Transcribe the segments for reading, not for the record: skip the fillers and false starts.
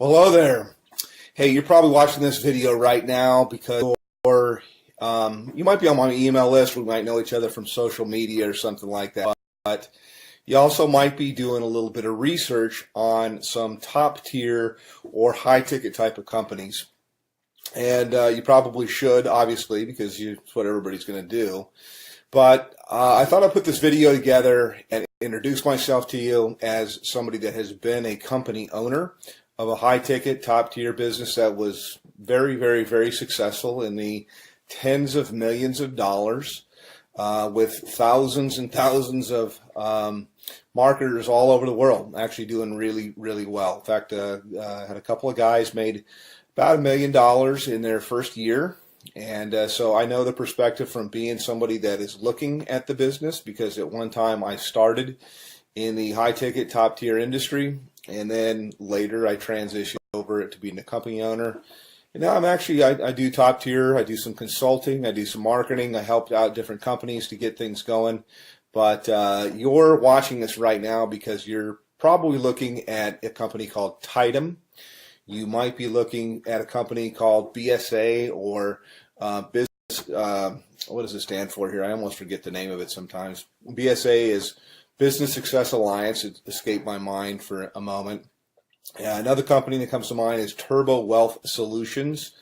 Well, hello there. Hey, you're probably watching this video right now because you might be on my email list. We might know each other from social media or something like that. But you also might be doing a little bit of research on some top tier or high ticket type of companies. And you probably should, obviously, because it's what everybody's going to do. But I thought I'd put this video together and introduce myself to you as somebody that has been a company owner of a high-ticket, top-tier business that was very, very, very successful in the tens of millions of dollars with thousands and thousands of marketers all over the world, actually doing really, really well. In fact, I had a couple of guys made about $1 million in their first year. And so I know the perspective from being somebody that is looking at the business, because at one time I started in the high-ticket, top-tier industry, and then later I transitioned over to being a company owner. And now I do top tier, I do some consulting, I do some marketing, I helped out different companies to get things going. But you're watching this right now because you're probably looking at a company called Tidem. You might be looking at a company called BSA or business, what does it stand for here? I almost forget the name of it sometimes. BSA is Business Success Alliance. It escaped my mind for a moment. Another company that comes to mind is Turbo Wealth Solutions,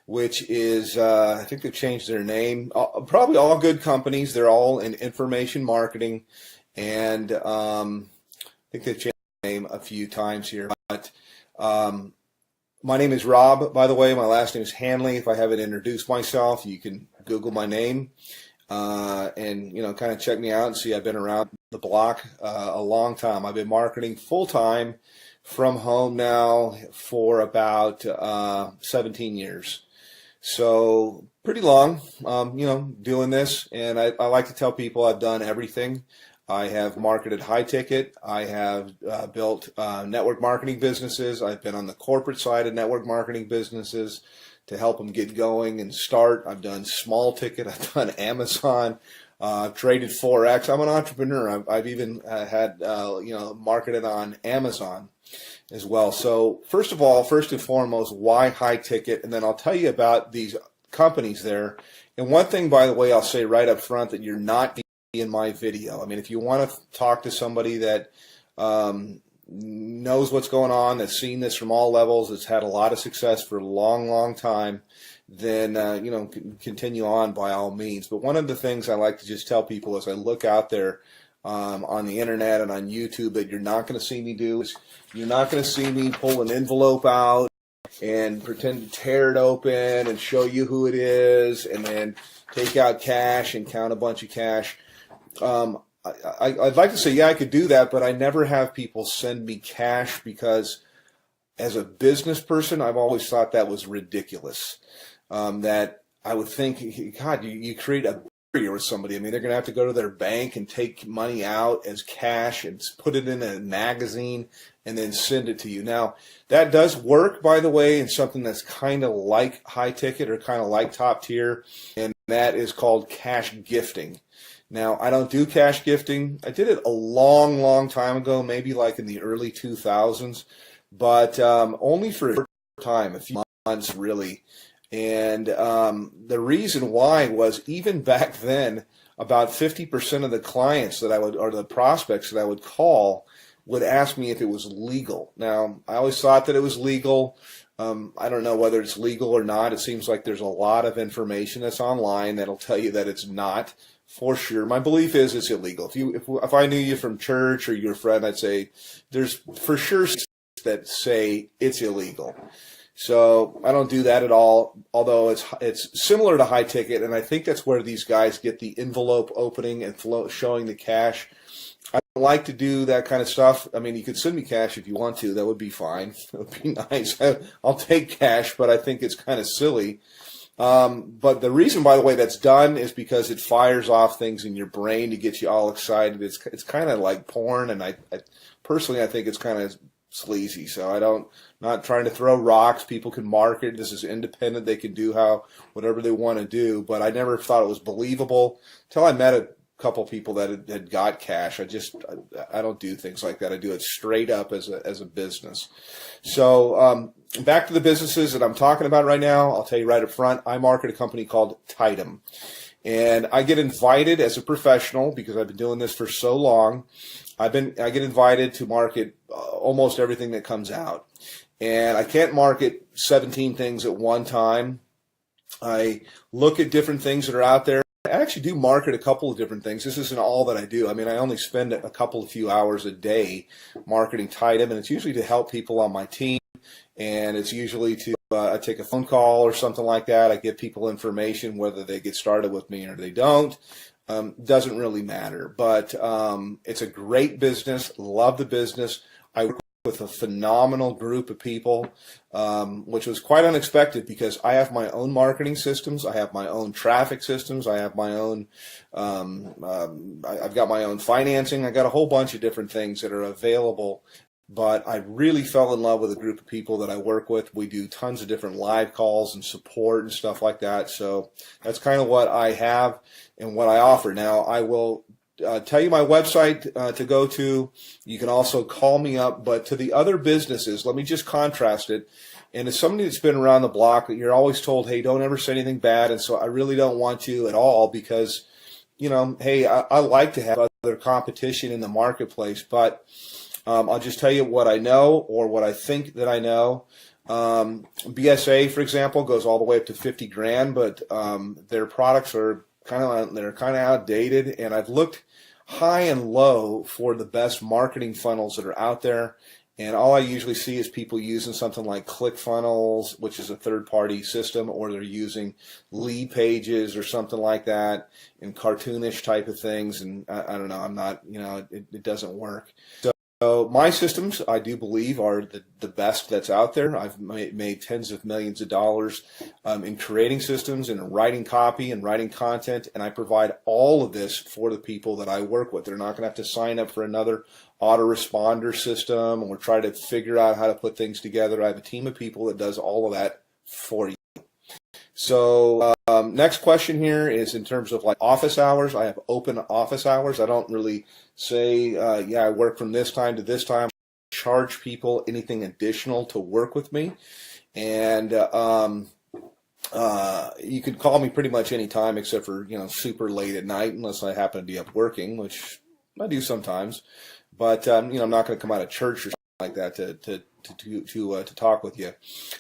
which is, I think they've changed their name. Probably all good companies. They're all in information marketing. And I think they've changed their name a few times here. But my name is Rob, by the way. My last name is Hanley. If I haven't introduced myself, you can Google my name. And kind of check me out and see I've been around the block a long time. I've been marketing full-time from home now for about 17 years. So pretty long, doing this. And I like to tell people I've done everything. I have marketed high ticket. I have built network marketing businesses. I've been on the corporate side of network marketing businesses to help them get going and start. I've done small ticket. I've done Amazon. I've traded Forex. I'm an entrepreneur. I've even had marketed on Amazon as well. So first and foremost, why high ticket? And then I'll tell you about these companies there. And one thing, by the way, I'll say right up front that you're not in my video. I mean, if you want to talk to somebody that knows what's going on, that's seen this from all levels, that's had a lot of success for a long, long time, then continue on by all means. But one of the things I like to just tell people as I look out there on the internet and on YouTube that you're not going to see me do is you're not going to see me pull an envelope out and pretend to tear it open and show you who it is and then take out cash and count a bunch of cash. I'd like to say, yeah, I could do that, but I never have people send me cash because as a business person, I've always thought that was ridiculous. That I would think, God, you create a barrier with somebody. I mean, they're going to have to go to their bank and take money out as cash and put it in a magazine and then send it to you. Now, that does work, by the way, in something that's kind of like high ticket or kind of like top tier, and that is called cash gifting. Now, I don't do cash gifting. I did it a long, long time ago, maybe like in the early 2000s, but only for a short time, a few months really. And the reason why was even back then, about 50% of the clients that I would, or the prospects that I would call, would ask me if it was legal. Now, I always thought that it was legal. I don't know whether it's legal or not. It seems like there's a lot of information that's online that'll tell you that it's not. For sure. My belief is it's illegal. If I knew you from church or you're a friend, I'd say there's for sure that say it's illegal. So I don't do that at all, although it's similar to high ticket, and I think that's where these guys get the envelope opening and showing the cash. I don't like to do that kind of stuff. I mean, you could send me cash if you want to. That would be fine. That would be nice. I'll take cash, but I think it's kind of silly. But the reason, by the way, that's done is because it fires off things in your brain to get you all excited. It's kind of like porn, and I personally think it's kind of sleazy. So not trying to throw rocks. People can market. This is independent. They can do whatever they want to do. But I never thought it was believable until I met a couple people that had got cash. I don't do things like that. I do it straight up as a business. So back to the businesses that I'm talking about right now. I'll tell you right up front, I market a company called Tidem. And I get invited as a professional, because I've been doing this for so long. I get invited to market almost everything that comes out. And I can't market 17 things at one time. I look at different things that are out there. I actually do market a couple of different things. This isn't all that I do. I mean, I only spend a couple of few hours a day marketing Tidem, and it's usually to help people on my team. And it's usually to I take a phone call or something like that. I give people information, whether they get started with me or they don't. Doesn't really matter. But it's a great business. Love the business. I work with a phenomenal group of people, which was quite unexpected, because I have my own marketing systems. I have my own traffic systems. I have my own, I've got my own financing. I got a whole bunch of different things that are available. But I really fell in love with a group of people that I work with. We do tons of different live calls and support and stuff like that. So that's kind of what I have and what I offer. Now, I will tell you my website to go to. You can also call me up. But to the other businesses, let me just contrast it. And as somebody that's been around the block, you're always told, hey, don't ever say anything bad. And so I really don't want to at all, because, you know, hey, I like to have other competition in the marketplace. But I'll just tell you what I know, or what I think that I know. BSA, for example, goes all the way up to 50 grand, but their products are kind of outdated. And I've looked high and low for the best marketing funnels that are out there, and all I usually see is people using something like ClickFunnels, which is a third-party system, or they're using lead pages or something like that, and cartoonish type of things. And I don't know, I'm not, you know, it doesn't work. So my systems, I do believe, are the best that's out there. I've made tens of millions of dollars in creating systems and writing copy and writing content, and I provide all of this for the people that I work with. They're not going to have to sign up for another autoresponder system or try to figure out how to put things together. I have a team of people that does all of that for you. So next question here is in terms of like office hours. I have open office hours. I don't really say, yeah, I work from this time to this time. I charge people anything additional to work with me. And you can call me pretty much any time except for, you know, super late at night, unless I happen to be up working, which I do sometimes. But, you know, I'm not going to come out of church or something like that to talk with you.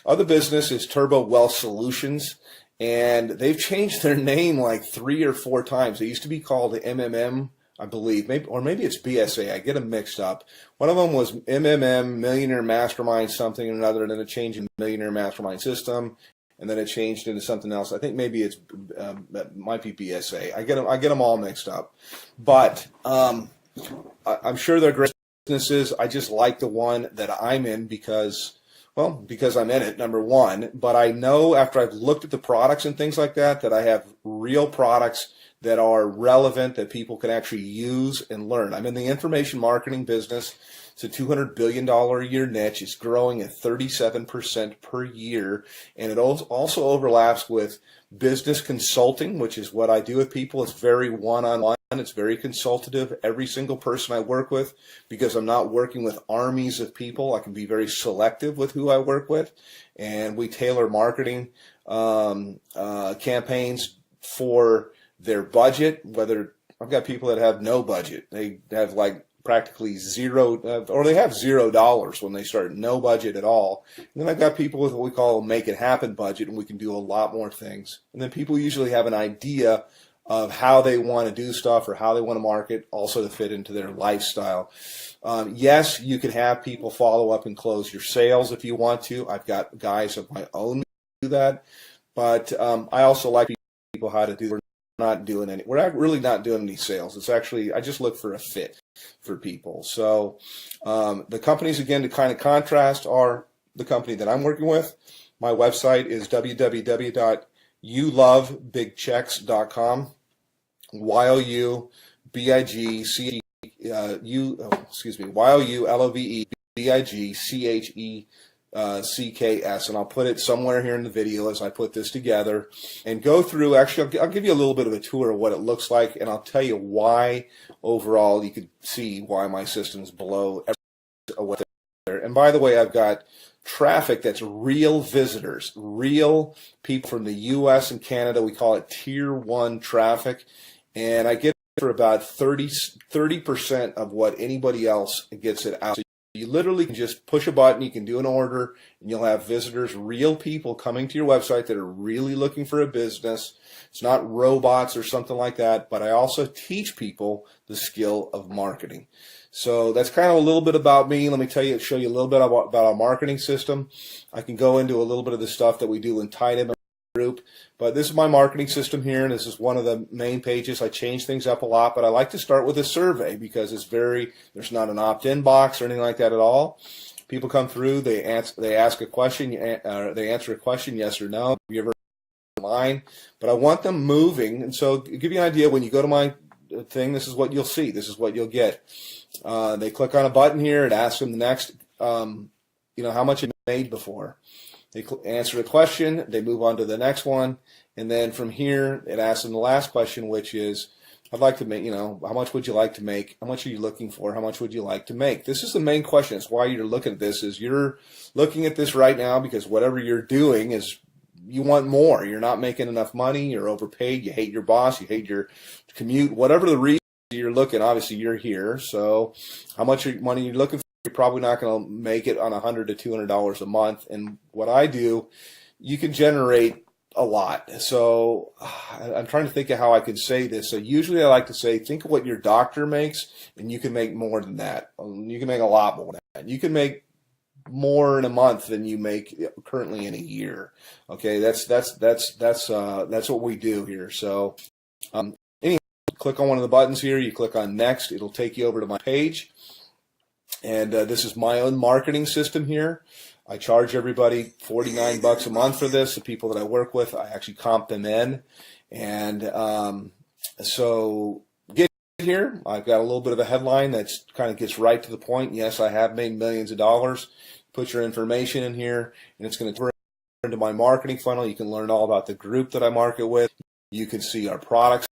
Other business is Turbo Wealth Solutions, and they've changed their name like 3 or 4 times. They used to be called MMM, I believe, maybe it's BSA. I get them mixed up. One of them was MMM, Millionaire Mastermind something or another, and then it changed to Millionaire Mastermind System, and then it changed into something else. I think maybe it might be BSA. I get them all mixed up, but I'm sure they're great businesses. I just like the one that I'm in because I'm in it, number one. But I know after I've looked at the products and things like that, that I have real products that are relevant, that people can actually use and learn. I'm in the information marketing business. It's a $200 billion a year niche. It's growing at 37% per year. And it also overlaps with business consulting, which is what I do with people. It's very one-on-one. It's very consultative. Every single person I work with, because I'm not working with armies of people, I can be very selective with who I work with. And we tailor marketing campaigns for their budget. Whether I've got people that have no budget. They have like practically zero, or they have $0 when they start, no budget at all. And then I've got people with what we call a make it happen budget, and we can do a lot more things. And then people usually have an idea of how they want to do stuff or how they want to market, also to fit into their lifestyle. Yes, you can have people follow up and close your sales if you want to. I've got guys of my own who do that, but I also like people how to do. We're really not doing any sales. It's actually, I just look for a fit for people. So the companies, again, to kind of contrast, are the company that I'm working with. My website is www.youlovebigchecks.com. YOULOVEBIGCHECKS.com. CKS, and I'll put it somewhere here in the video as I put this together and go through. Actually, I'll give you a little bit of a tour of what it looks like, and I'll tell you why overall you could see why my system's below what there. And by the way, I've got traffic that's real visitors, real people from the U.S. and Canada. We call it Tier 1 traffic, and I get for about 30% of what anybody else gets it out. So you literally can just push a button, you can do an order, and you'll have visitors, real people coming to your website that are really looking for a business. It's not robots or something like that, but I also teach people the skill of marketing. So that's kind of a little bit about me. Let me show you a little bit about our marketing system. I can go into a little bit of the stuff that we do in Tidem group, but this is my marketing system here, and this is one of the main pages. I change things up a lot, but I like to start with a survey because there's not an opt-in box or anything like that at all. People come through, they ask a question, they answer a question, yes or no. Have you ever online? But I want them moving, and so to give you an idea, when you go to my thing, this is what you'll see. This is what you'll get. They click on a button here. It asks them the next, how much it made before. They answer the question. They move on to the next one, and then from here, it asks them the last question, which is, I'd like to make, how much would you like to make? How much are you looking for? How much would you like to make? This is the main question. It's why you're looking at this. Is you're looking at this right now because whatever you're doing is you want more. You're not making enough money. You're overpaid. You hate your boss. You hate your commute. Whatever the reason you're looking, obviously you're here. So how much money you're looking for, you're probably not going to make it on $100 to $200 a month. And what I do, you can generate a lot. So I'm trying to think of how I can say this. So usually I like to say, think of what your doctor makes, and you can make more than that. You can make a lot more than that. You can make more in a month than you make currently in a year. Okay, that's what we do here. So anyway, click on one of the buttons here. You click on next. It'll take you over to my page. And this is my own marketing system here. I charge everybody $49 a month for this. The people that I work with, I actually comp them in. And so get here. I've got a little bit of a headline that kind of gets right to the point. Yes, I have made millions of dollars. Put your information in here, and it's going to turn into my marketing funnel. You can learn all about the group that I market with. You can see our products,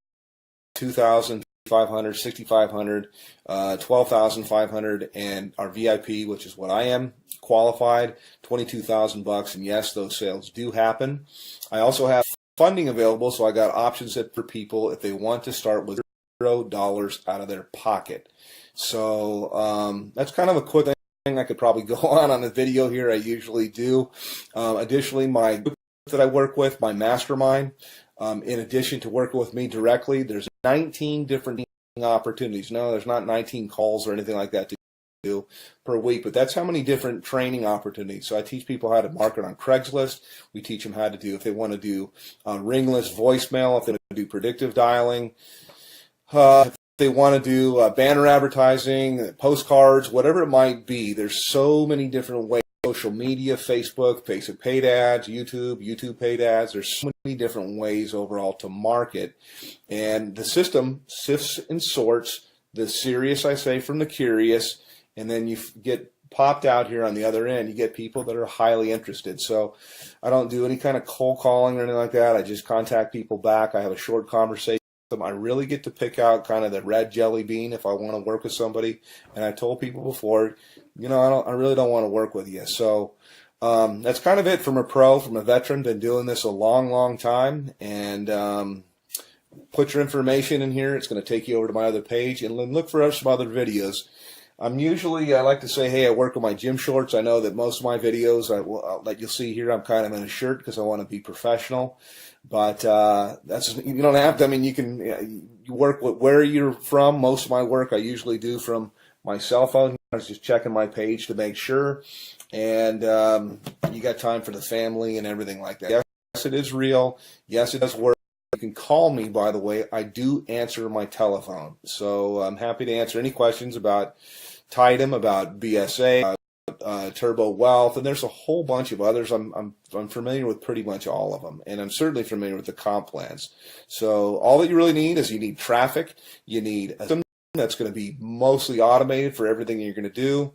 2,000. 500, 6,500, 12,500, and our VIP, which is what I am, qualified, $22,000. And yes, those sales do happen. I also have funding available, so I got options for people if they want to start with $0 out of their pocket. So that's kind of a quick thing. I could probably go on a video here. I usually do. Additionally, my group that I work with, my mastermind, in addition to working with me directly, there's 19 different opportunities. No, there's not 19 calls or anything like that to do per week, but that's how many different training opportunities. So I teach people how to market on Craigslist. We teach them how to do, if they want to do ringless voicemail, if they want to do predictive dialing, if they want to do banner advertising, postcards, whatever it might be. There's so many different ways. Social media, Facebook paid ads, YouTube paid ads. There's so many different ways overall to market. And the system sifts and sorts the serious, I say, from the curious, and then you get popped out here on the other end. You get people that are highly interested. So I don't do any kind of cold calling or anything like that. I just contact people back. I have a short conversation with them. I really get to pick out kind of the red jelly bean if I want to work with somebody. And I told people before, I really don't want to work with you. So that's kind of it from a veteran. Been doing this a long, long time. And put your information in here. It's going to take you over to my other page. And then look for some other videos. I like to say, hey, I work with my gym shorts. I know that most of my videos, that you'll see here, I'm kind of in a shirt because I want to be professional. But you don't have to. I mean, you work with where you're from. Most of my work I usually do from my cell phone. I was just checking my page to make sure. And you got time for the family and everything like that. Yes, it is real. Yes, it does work. You can call me, by the way. I do answer my telephone. So I'm happy to answer any questions about Tidem, about BSA, Turbo Wealth, and there's a whole bunch of others. I'm familiar with pretty much all of them, and I'm certainly familiar with the comp plans. So all that you really need is you need traffic. You need a system that's going to be mostly automated for everything you're going to do.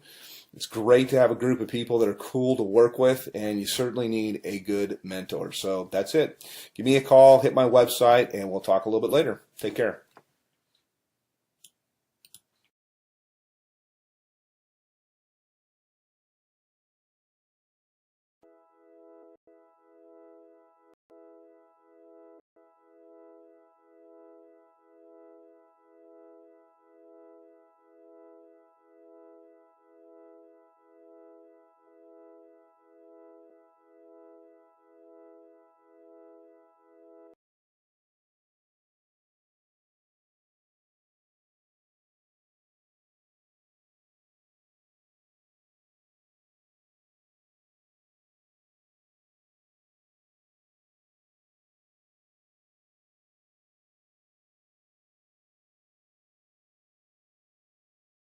It's great to have a group of people that are cool to work with, and you certainly need a good mentor. So that's it. Give me a call, hit my website, and we'll talk a little bit later. Take care.